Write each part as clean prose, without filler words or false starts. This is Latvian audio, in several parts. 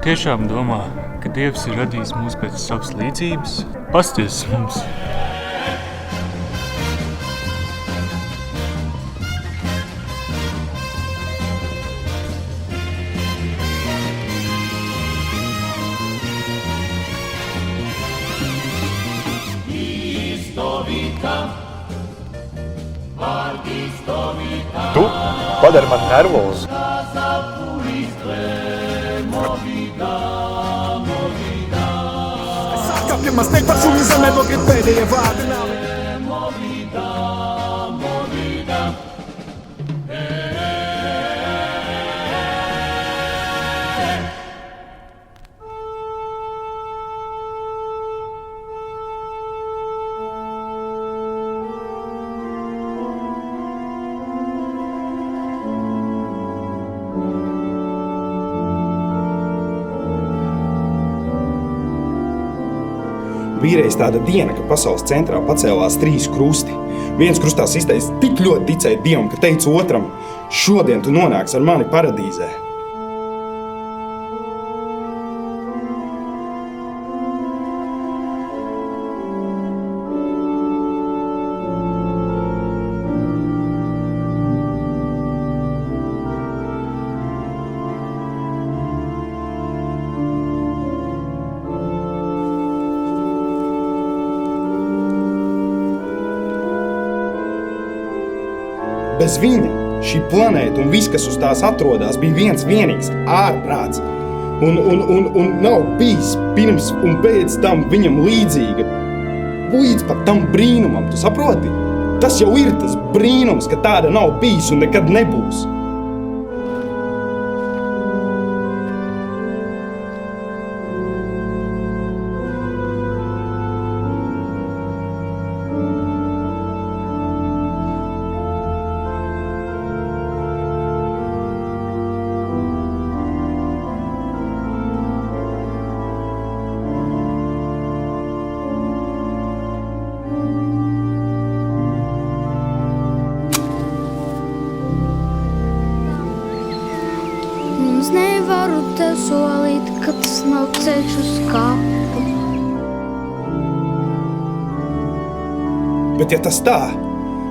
tiešām domā, ka Dievs ir radījis mūs pēc savas līdzības? Pasties mums! Tu padari mani nervozu. Kāpjam man steigt par šūņu zemē, nogrib pēdējie vārdi. Vīreiz tāda diena, ka pasaules centrā pacēlās 3 krusti. Viens krustā sistais tik ļoti ticēja Dievam, ka teica otram: šodien tu nonāks ar mani paradīzē. Bez viņa šī planēta un viss, kas uz tās atrodas, bija viens vienīgs ārprāts. Un nav bijis pirms un pēc tam viņam līdzīga. Līdz pat tam brīnumam, tu saproti? Tas jau ir tas brīnums, ka tāda nav bijis un nekad nebūs. Es nevaru tev solīt, ka tas nav ceļš uz kapu. Bet ja tas tā,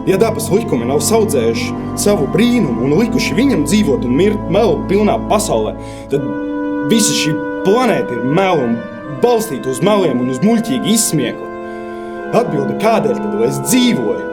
ja dabas likumi nav saudzējuši savu brīnumu un likuši viņam dzīvot un mirt melu pilnā pasaulē, tad visa šī planēta ir melu un balstīta uz meliem un uz muļķīgu izsmiekli. Atbilde, kādēļ tad es dzīvoju?